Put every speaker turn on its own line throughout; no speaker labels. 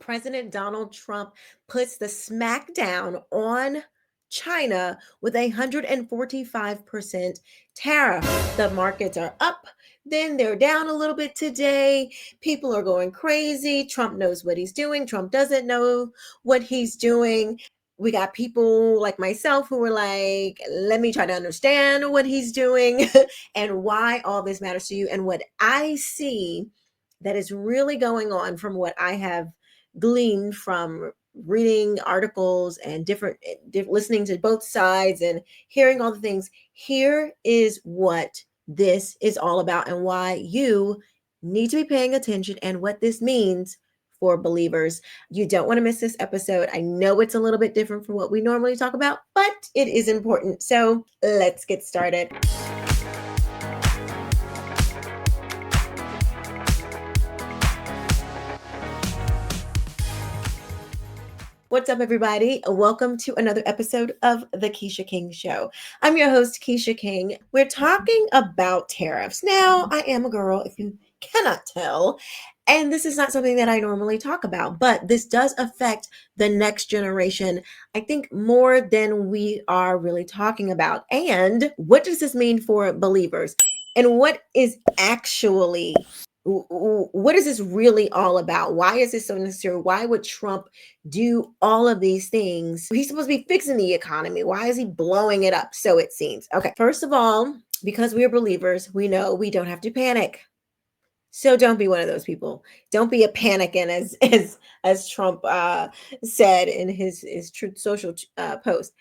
President Donald Trump puts the smackdown on China with a 145% tariff. The markets are up, then they're down a little bit today. People are going crazy. Trump knows what he's doing. Trump doesn't know what he's doing. We got people like myself who are like, let me try to understand what he's doing and why all this matters to you. And what I see that is really going on from what I have gleaned from reading articles and listening to both sides and hearing all the things. Here is what this is all about and why you need to be paying attention and what this means for believers. You don't want to miss this episode. I know it's a little bit different from what we normally talk about, but it is important. So let's get started. What's up, everybody? Welcome to another episode of The Quisha King Show. I'm your host, Quisha King. We're talking about tariffs. Now, I am a girl, if you cannot tell, and this is not something that I normally talk about, but this does affect the next generation, I think, more than we are really talking about. And what does this mean for believers? And what is this really all about? Why is this so necessary? Why would Trump do all of these things? He's supposed to be fixing the economy. Why is he blowing it up? So it seems. Okay, first of all, because we are believers, we know we don't have to panic. So don't be one of those people. Don't be a panicking, as Trump said in his Truth Social post.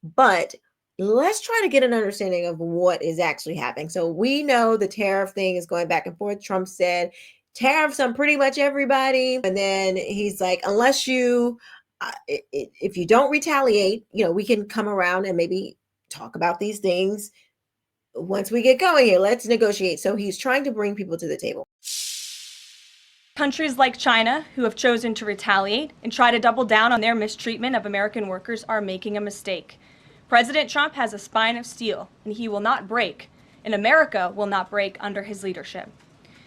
But let's try to get an understanding of what is actually happening. So we know the tariff thing is going back and forth. Trump said tariffs on pretty much everybody. And then he's like, unless you, if you don't retaliate, we can come around and maybe talk about these things once we get going here. Let's negotiate. So he's trying to bring people to the table.
Countries like China, who have chosen to retaliate and try to double down on their mistreatment of American workers, are making a mistake. President Trump has a spine of steel, and he will not break, and America will not break under his leadership.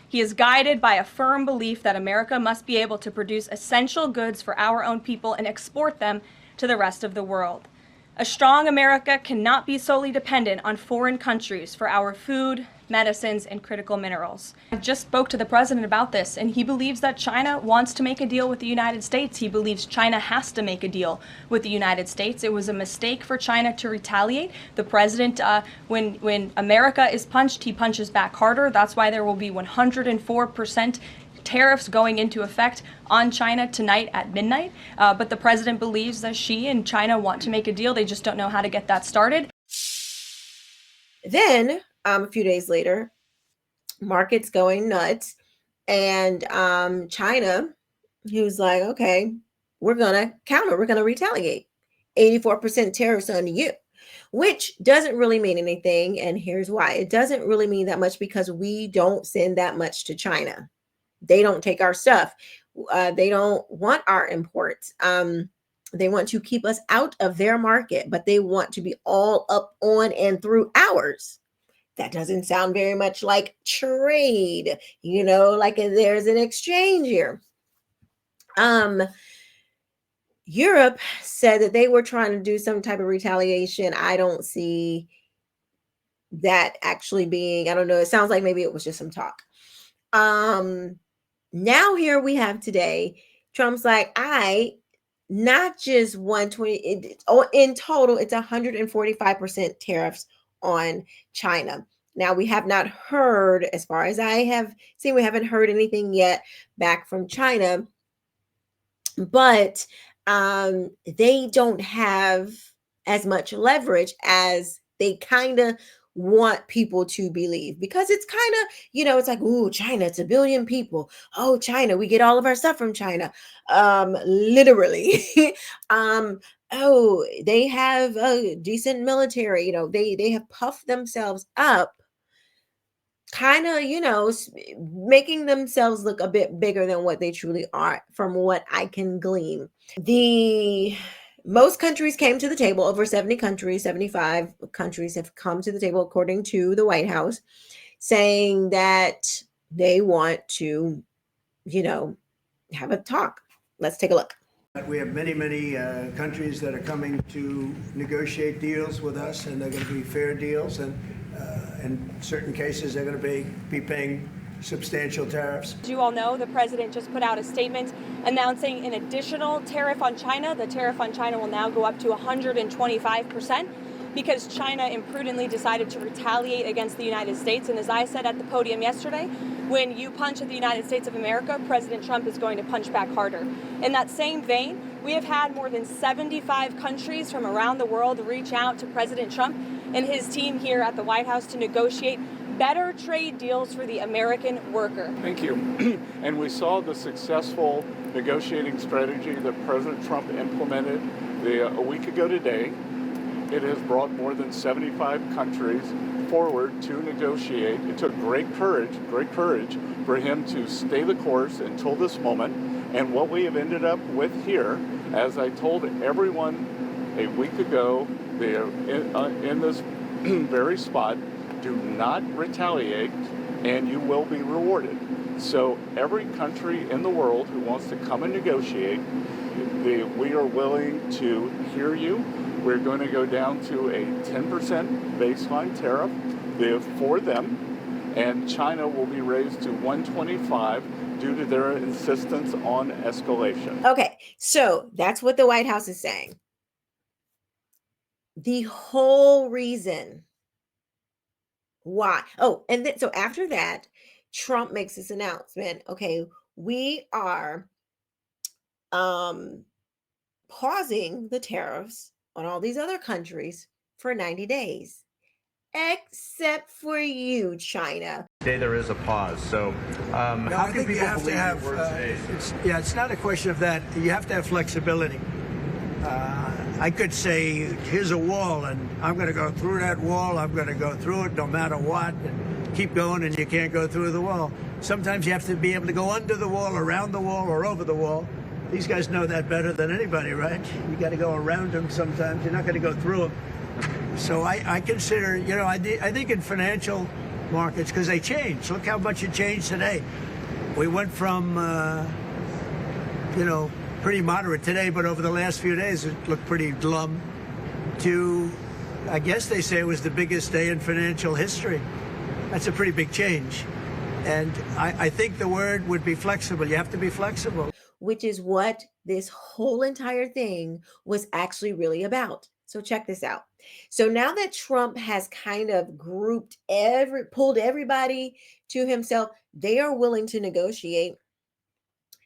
He is guided by a firm belief that America must be able to produce essential goods for our own people and export them to the rest of the world. A strong America cannot be solely dependent on foreign countries for our food, medicines, and critical minerals. I just spoke to the president about this, and he believes that China wants to make a deal with the United States. He believes China has to make a deal with the United States. It was a mistake for China to retaliate. The president, when America is punched, he punches back harder. That's why there will be 104% tariffs going into effect on China tonight at midnight. But the president believes that she and China want to make a deal. They just don't know how to get that started.
Then a few days later, markets going nuts, and China, who's like, okay, we're gonna counter, we're gonna retaliate. 84% tariffs on you, which doesn't really mean anything. And here's why. It doesn't really mean that much because we don't send that much to China. They don't take our stuff. They don't want our imports. They want to keep us out of their market, but they want to be all up on and through ours. That doesn't sound very much like trade, like there's an exchange here. Europe said that they were trying to do some type of retaliation. I don't see that actually being, I don't know. It sounds like maybe it was just some talk. Now here we have today, Trump's like, not just 120, in total, it's 145% tariffs on China. Now, we have not heard, as far as I have seen, we haven't heard anything yet back from China, but they don't have as much leverage as they kind of want people to believe, because it's kind of, it's like, ooh, China, it's 1 billion people. Oh, China, we get all of our stuff from China. Literally. Oh, they have a decent military, they have puffed themselves up, kind of, making themselves look a bit bigger than what they truly are, from what I can glean. Most countries came to the table. Over 70 countries, 75 countries have come to the table, according to the White House, saying that they want to, have a talk. Let's take a look.
We have many countries that are coming to negotiate deals with us, and they're going to be fair deals. And in certain cases, they're going to be paying substantial tariffs.
As you all know, the president just put out a statement announcing an additional tariff on China. The tariff on China will now go up to 125% because China imprudently decided to retaliate against the United States. And as I said at the podium yesterday, when you punch at the United States of America, President Trump is going to punch back harder. In that same vein, we have had more than 75 countries from around the world reach out to President Trump and his team here at the White House to negotiate better trade deals for the American worker.
Thank you. And we saw the successful negotiating strategy that President Trump implemented a week ago today. It has brought more than 75 countries forward to negotiate. It took great courage for him to stay the course until this moment. And what we have ended up with here, as I told everyone a week ago, they are in this very spot. Do not retaliate, and you will be rewarded. So every country in the world who wants to come and negotiate, we are willing to hear you. We're going to go down to a 10% baseline tariff for them, and China will be raised to 125 due to their insistence on escalation.
Okay, so that's what the White House is saying. The whole reason why. Oh, and then so after that, Trump makes this announcement. Okay, we are pausing the tariffs on all these other countries for 90 days, except for you, China.
Today there is a pause. So how can people believe your words today?
It's not a question of that. You have to have flexibility. I could say, here's a wall, and I'm going to go through that wall. I'm going to go through it no matter what, and keep going, and you can't go through the wall. Sometimes you have to be able to go under the wall, around the wall, or over the wall. These guys know that better than anybody, right? You got to go around them sometimes. You're not going to go through them. So I consider, I think in financial markets, because they change. Look how much it changed today. We went from, pretty moderate today, but over the last few days, it looked pretty glum to, I guess they say it was the biggest day in financial history. That's a pretty big change. And I think the word would be flexible. You have to be flexible.
Which is what this whole entire thing was actually really about. So check this out. So now that Trump has kind of pulled everybody to himself, they are willing to negotiate.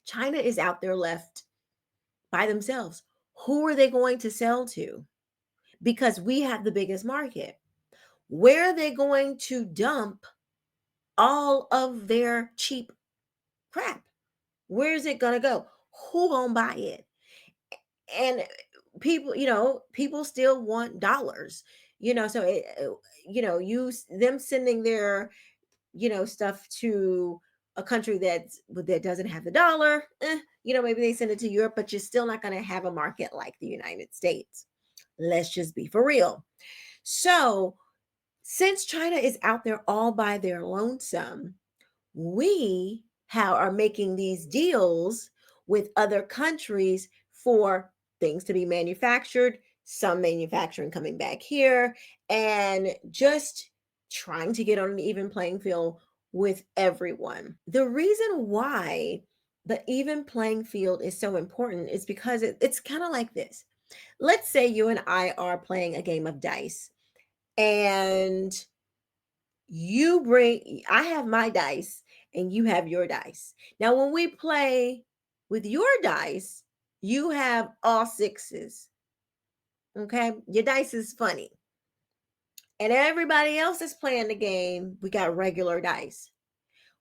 China is out there left by themselves. Who are they going to sell to? Because we have the biggest market. Where are they going to dump all of their cheap crap? Where is it going to go? Who gonna buy it? And people still want dollars, so them sending their, stuff to a country that doesn't have the dollar, maybe they send it to Europe, but you're still not going to have a market like the United States. Let's just be for real. So since China is out there all by their lonesome, we are making these deals with other countries for things to be manufactured, some manufacturing coming back here, and just trying to get on an even playing field with everyone. The reason why the even playing field is so important is because it's kind of like this. Let's say you and I are playing a game of dice, and I have my dice and you have your dice. Now, when we play with your dice, you have all sixes. Okay, your dice is funny. And everybody else is playing the game, we got regular dice.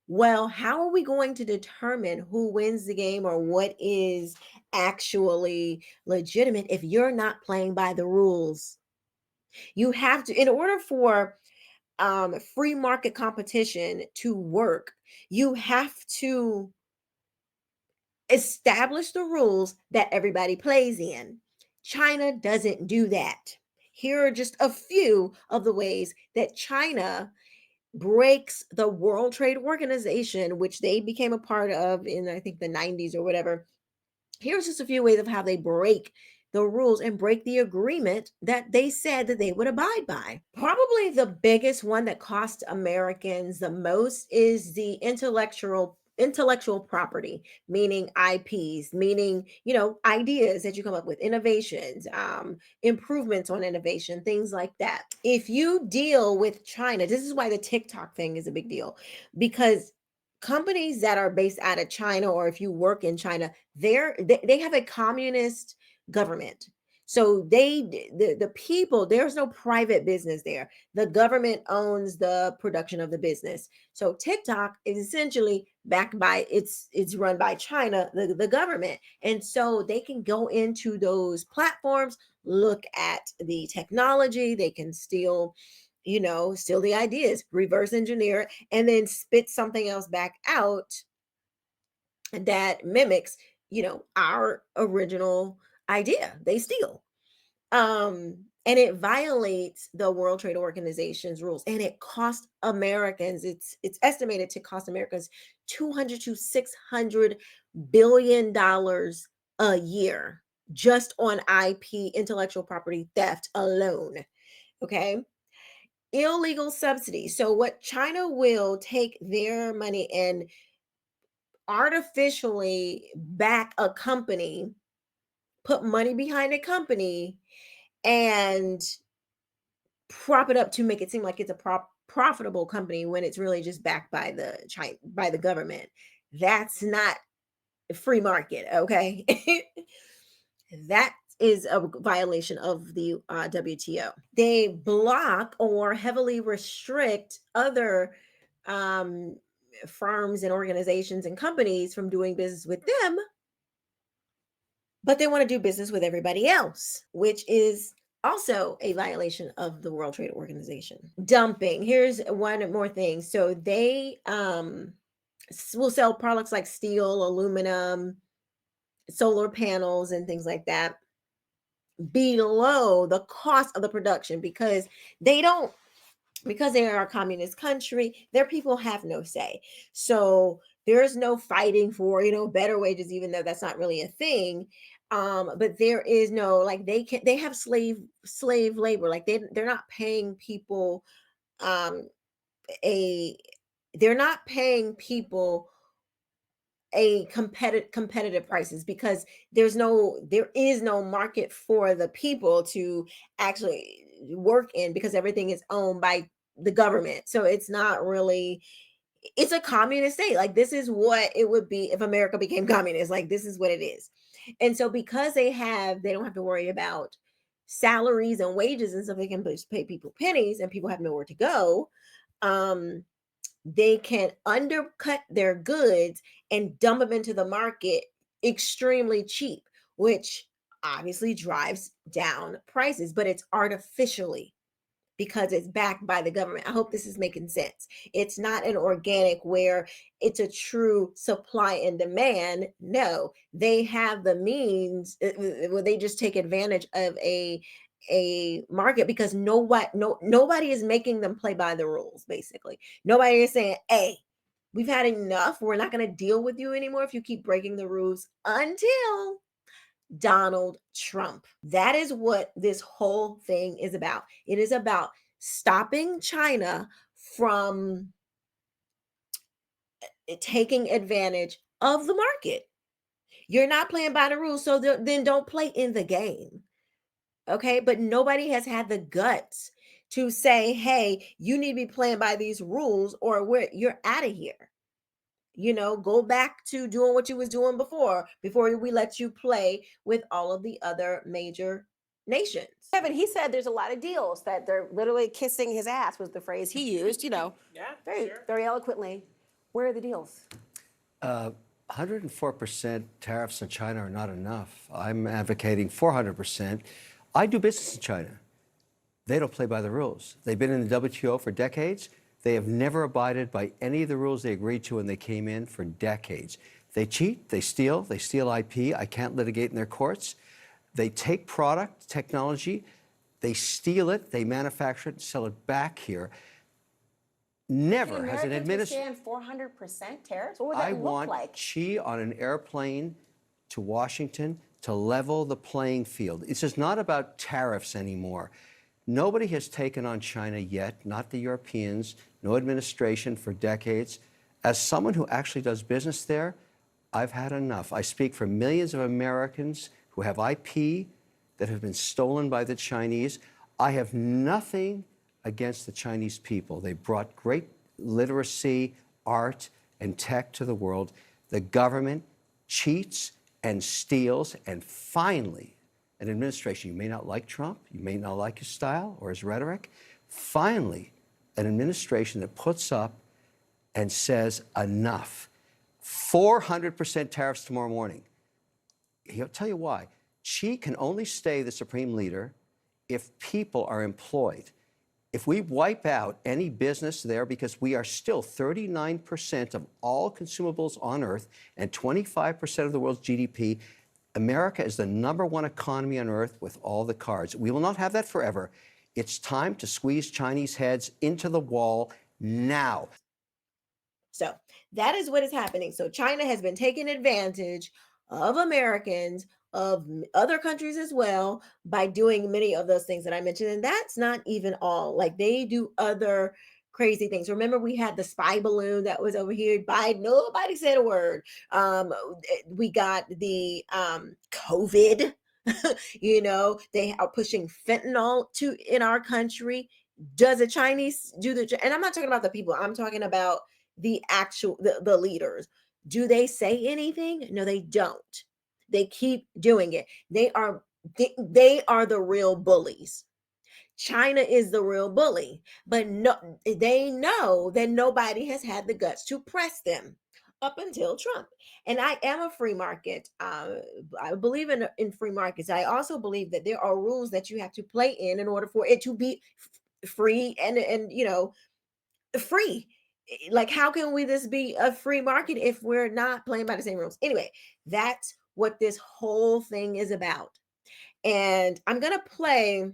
Well, how are we going to determine who wins the game or what is actually legitimate if you're not playing by the rules? You have to, in order for free market competition to work, you have to establish the rules that everybody plays in. China doesn't do that. Here are just a few of the ways that China breaks the World Trade Organization, which they became a part of in, I think, the 90s or whatever. Here's just a few ways of how they break the rules and break the agreement that they said that they would abide by. Probably the biggest one that cost Americans the most is the intellectual property, meaning IPs, meaning, ideas that you come up with, innovations, improvements on innovation, things like that. If you deal with China, this is why the TikTok thing is a big deal, because companies that are based out of China, or if you work in China, they have a communist government. So the people, there's no private business there. The government owns the production of the business. So TikTok is essentially backed by it's run by China, the government. And so they can go into those platforms, look at the technology, they can steal the ideas, reverse engineer it, and then spit something else back out that mimics, our original idea. They steal. And it violates the World Trade Organization's rules, and it costs Americans, it's estimated to cost Americans 200 to 600 billion dollars a year just on IP, intellectual property theft alone. Okay. Illegal subsidies. So what China will take their money and artificially back a company, put money behind a company, and prop it up to make it seem like it's a profitable company when it's really just backed by the government. That's not free market, okay? That is a violation of the WTO. They block or heavily restrict other firms and organizations and companies from doing business with them, but they want to do business with everybody else, which is also a violation of the World Trade Organization. Dumping. Here's one more thing. So they will sell products like steel, aluminum, solar panels, and things like that below the cost of the production because they are a communist country, their people have no say. So there's no fighting for, better wages, even though that's not really a thing. But there is no, like, they have slave labor. Like they're not paying people a they're not paying people a competitive prices because there is no market for the people to actually work in because everything is owned by the government. So it's not really, it's a communist state. Like this is what it would be if America became communist. Like this is what it is. And so because they don't have to worry about salaries and wages and stuff, they can just pay people pennies and people have nowhere to go. They can undercut their goods and dump them into the market extremely cheap, which obviously drives down prices, but it's artificially because it's backed by the government. I hope this is making sense. It's not an organic where it's a true supply and demand. No, they have the means where they just take advantage of a market because nobody is making them play by the rules. Basically, nobody is saying, "Hey, we've had enough. We're not going to deal with you anymore if you keep breaking the rules." Until Donald Trump. That is what this whole thing is about. It is about stopping China from taking advantage of the market. You're not playing by the rules, so then don't play in the game. Okay, but nobody has had the guts to say, "Hey, you need to be playing by these rules or you're out of here." Go back to doing what you was doing before we let you play with all of the other major nations.
Kevin, he said there's a lot of deals that they're literally kissing his ass was the phrase he used, very eloquently. Where are the deals?
104% tariffs on China are not enough. I'm advocating 400%. I do business in China. They don't play by the rules. They've been in the WTO for decades. They have never abided by any of the rules they agreed to when they came in for decades. They cheat, they steal IP. I can't litigate in their courts. They take product, technology, they steal it, they manufacture it, sell it back here. Never has an administration.
400% tariffs? What would that
I
look
want
like?
Xi on an airplane to Washington to level the playing field. It's just not about tariffs anymore. Nobody has taken on China yet, not the Europeans, no administration for decades. As someone who actually does business there, I've had enough. I speak for millions of Americans who have IP that have been stolen by the Chinese. I have nothing against the Chinese people. They brought great literacy, art, and tech to the world. The government cheats and steals, and finally, an administration, you may not like Trump, you may not like his style or his rhetoric, finally, an administration that puts up and says enough. 400% tariffs tomorrow morning. He'll tell you why. Xi can only stay the supreme leader if people are employed. If we wipe out any business there, because we are still 39% of all consumables on Earth and 25% of the world's GDP, America is the #1 economy on Earth with all the cards. We will not have that forever. It's time to squeeze Chinese heads into the wall now.
So that is what is happening. So China has been taking advantage of Americans, of other countries as well, by doing many of those things that I mentioned. And that's not even all. Like, they do other crazy things. Remember, we had the spy balloon that was over here. Nobody said a word. We got the COVID. They are pushing fentanyl in our country. Does the Chinese do and I'm not talking about the people, I'm talking about the actual the leaders. Do they say anything? No, they don't. They keep doing it. They are the real bullies. China is the real bully, but no, they know that nobody has had the guts to press them up until Trump. And I am a free market. I believe in free markets. I also believe that there are rules that you have to play in order for it to be free and free. Like, how can this be a free market if we're not playing by the same rules? Anyway, that's what this whole thing is about. And I'm going to play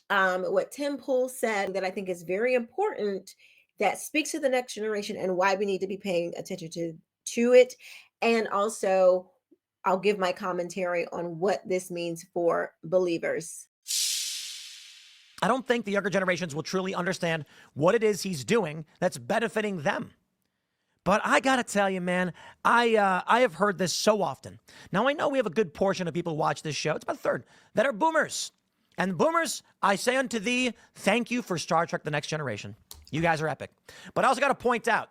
what Tim Pool said that I think is very important, that speaks to the next generation and why we need to be paying attention to it. And also, I'll give my commentary on what this means for believers.
I don't think the younger generations will truly understand what it is he's doing that's benefiting them. But I got to tell you, man, I have heard this so often. Now, I know we have a good portion of people who watch this show, it's about a third, that are boomers. And boomers, I say unto thee, thank you for Star Trek The Next Generation. You guys are epic. But I also got to point out,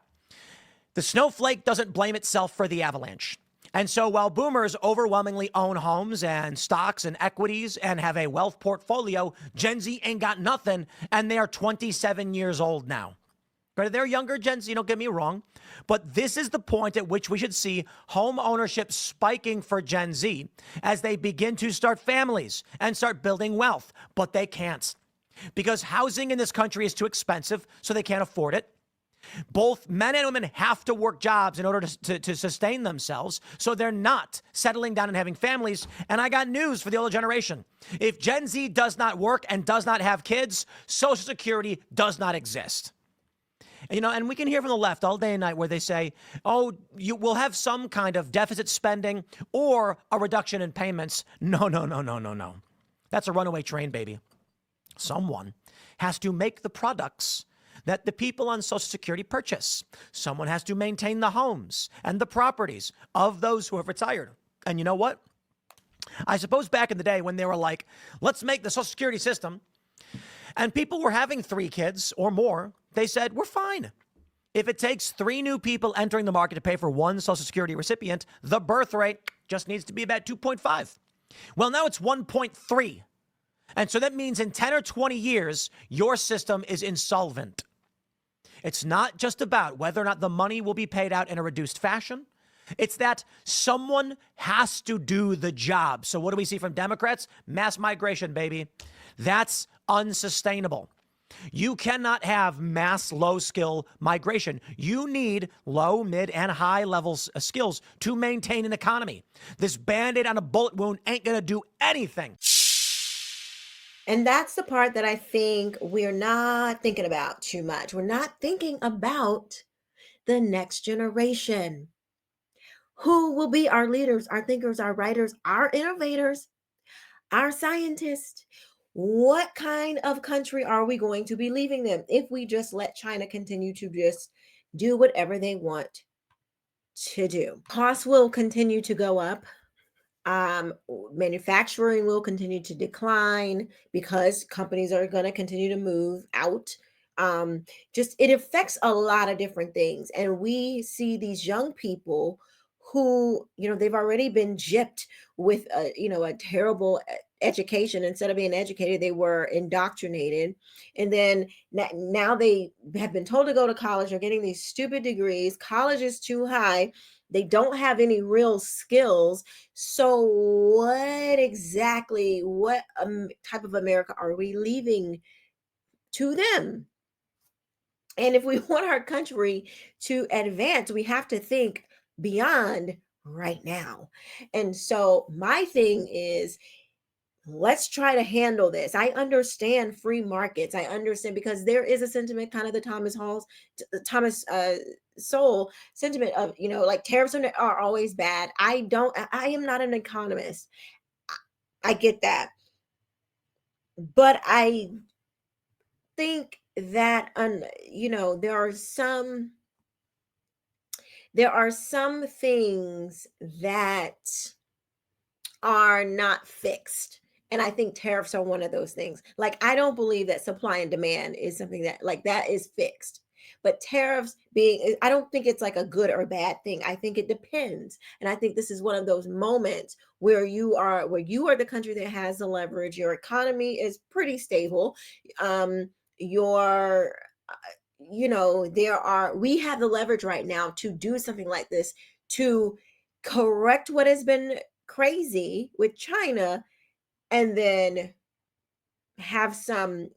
the snowflake doesn't blame itself for the avalanche. And so while boomers overwhelmingly own homes and stocks and equities and have a wealth portfolio, Gen Z ain't got nothing, and they are 27 years old now. Right? They're younger Gen Z, don't get me wrong, but this is the point at which we should see home ownership spiking for Gen Z as they begin to start families and start building wealth, but they can't because housing in this country is too expensive, so they can't afford it. Both men and women have to work jobs in order to sustain themselves, so they're not settling down and having families. And I got news for the older generation. If Gen Z does not work and does not have kids, Social Security does not exist. And we can hear from the left all day and night where they say, oh, you will have some kind of deficit spending or a reduction in payments. No. That's a runaway train, baby. Someone has to make the products that the people on Social Security purchase. Someone has to maintain the homes and the properties of those who have retired. And you know what? I suppose back in the day when they were like, let's make the Social Security system, and people were having 3 kids or more, they said, we're fine. If it takes 3 new people entering the market to pay for one Social Security recipient, the birth rate just needs to be about 2.5. Well, now it's 1.3. And so that means in 10 or 20 years, your system is insolvent. It's not just about whether or not the money will be paid out in a reduced fashion. It's that someone has to do the job. So what do we see from Democrats? Mass migration, baby. That's unsustainable. You cannot have mass low-skill migration. You need low, mid, and high levels of skills to maintain an economy. This Band-Aid on a bullet wound ain't going to do anything.
And that's the part that I think we're not thinking about too much. We're not thinking about the next generation. Who will be our leaders, our thinkers, our writers, our innovators, our scientists? What kind of country are we going to be leaving them if we just let China continue to just do whatever they want to do? Costs will continue to go up. Manufacturing will continue to decline because companies are going to continue to move out. Just it affects a lot of different things, and we see these young people who, they've already been gypped with a terrible education. Instead of being educated, they were indoctrinated, and then now they have been told to go to college. They're getting these stupid degrees. College is too high. They don't have any real skills. So what type of America are we leaving to them? And if we want our country to advance, we have to think beyond right now. And so my thing is, let's try to handle this. I understand free markets. I understand, because there is a sentiment, kind of the Thomas Sowell sentiment of, like tariffs are always bad. I am not an economist. I get that. But I think that there are some things that are not fixed. And I think tariffs are one of those things. Like, I don't believe that supply and demand is something that is fixed. But tariffs I don't think it's like a good or bad thing. I think it depends. And I think this is one of those moments where you are the country that has the leverage. Your economy is pretty stable. Your we have the leverage right now to do something like this, to correct what has been crazy with China, and then have some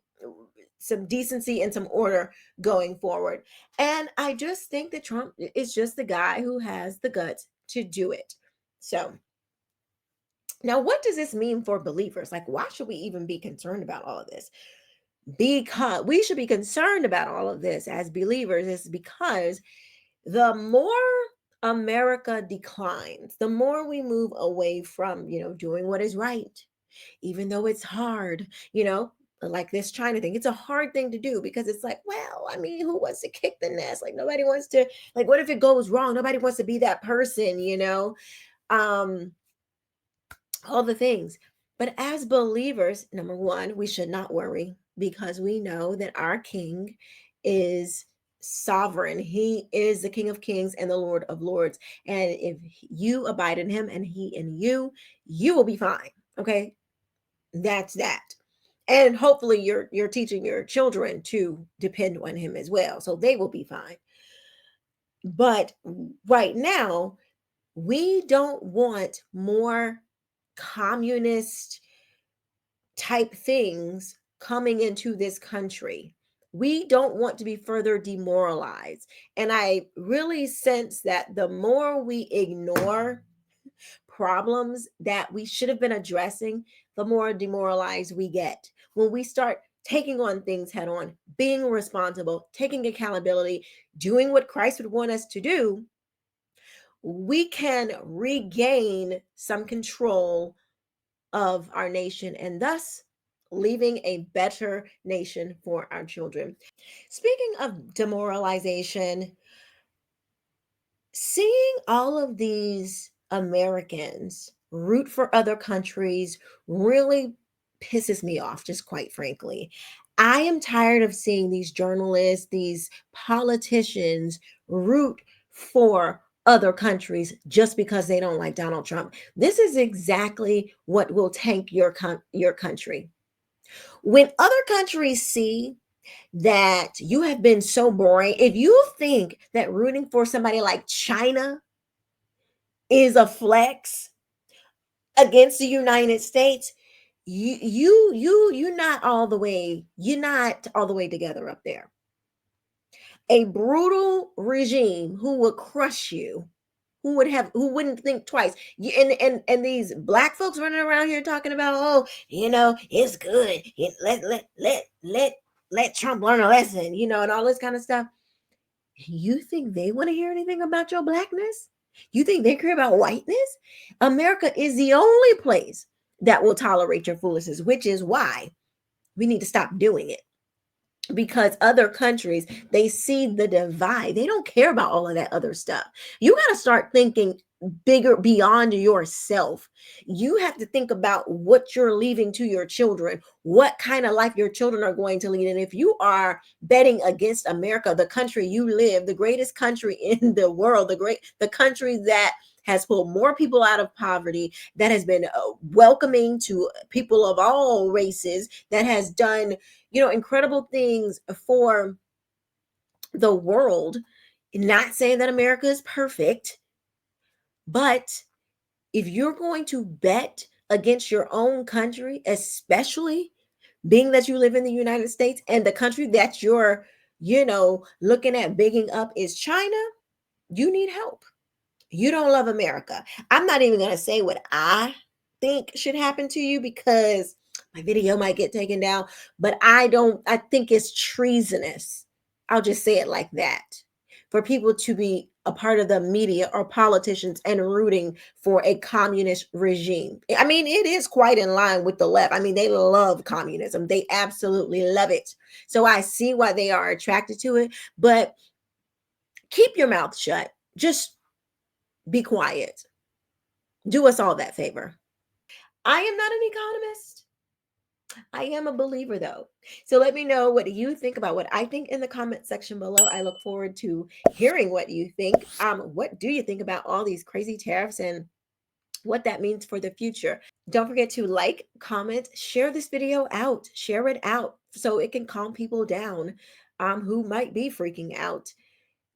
decency and some order going forward. And I just think that Trump is just the guy who has the guts to do it. So now, what does this mean for believers? Like, why should we even be concerned about all of this? Because we should be concerned about all of this as believers is because the more America declines, the more we move away from, doing what is right, even though it's hard, like this China thing. It's a hard thing to do because it's like, well, I mean, who wants to kick the nest? Like, nobody wants to, like, what if it goes wrong? Nobody wants to be that person, um, all the things. But as believers, number one, we should not worry because we know that our King is sovereign. He is the King of Kings and the Lord of Lords. And if you abide in him and he in you, you will be fine. Okay. That's that. And hopefully you're teaching your children to depend on him as well. So they will be fine. But right now, we don't want more communist type things coming into this country. We don't want to be further demoralized. And I really sense that the more we ignore problems that we should have been addressing, the more demoralized we get. When we start taking on things head on, being responsible, taking accountability, doing what Christ would want us to do, we can regain some control of our nation and thus leaving a better nation for our children. Speaking of demoralization, seeing all of these Americans root for other countries really pisses me off, just quite frankly. I am tired of seeing these journalists, these politicians root for other countries just because they don't like Donald Trump. This is exactly what will tank your country. When other countries see that you have been so boring, if you think that rooting for somebody like China is a flex against the United States, you're not all the way together up there. A brutal regime who would crush you, who wouldn't think twice. And these black folks running around here talking about, oh, it's good. Let Trump learn a lesson, and all this kind of stuff. You think they want to hear anything about your blackness? You think they care about whiteness? America is the only place that will tolerate your foolishness, which is why we need to stop doing it. Because other countries, they see the divide. They don't care about all of that other stuff. You got to start thinking bigger beyond yourself. You have to think about what you're leaving to your children, what kind of life your children are going to lead. And if you are betting against America, the country you live, the greatest country in the world, the country that has pulled more people out of poverty, that has been welcoming to people of all races, that has done, incredible things for the world. Not saying that America is perfect, but if you're going to bet against your own country, especially being that you live in the United States and the country that you're, looking at bigging up is China, you need help. You don't love America. I'm not even going to say what I think should happen to you because my video might get taken down, but I think it's treasonous. I'll just say it like that. For people to be a part of the media or politicians and rooting for a communist regime. I mean, it is quite in line with the left. I mean, they love communism. They absolutely love it. So I see why they are attracted to it, but keep your mouth shut. Just be quiet. Do us all that favor. I am not an economist. I am a believer, though. So let me know what you think about what I think in the comment section below. I look forward to hearing what you think. What do you think about all these crazy tariffs and what that means for the future? Don't forget to like, comment, share this video out, share it out so it can calm people down who might be freaking out.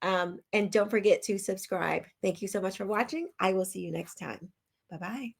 And don't forget to subscribe. Thank you so much for watching. I will see you next time. Bye-bye.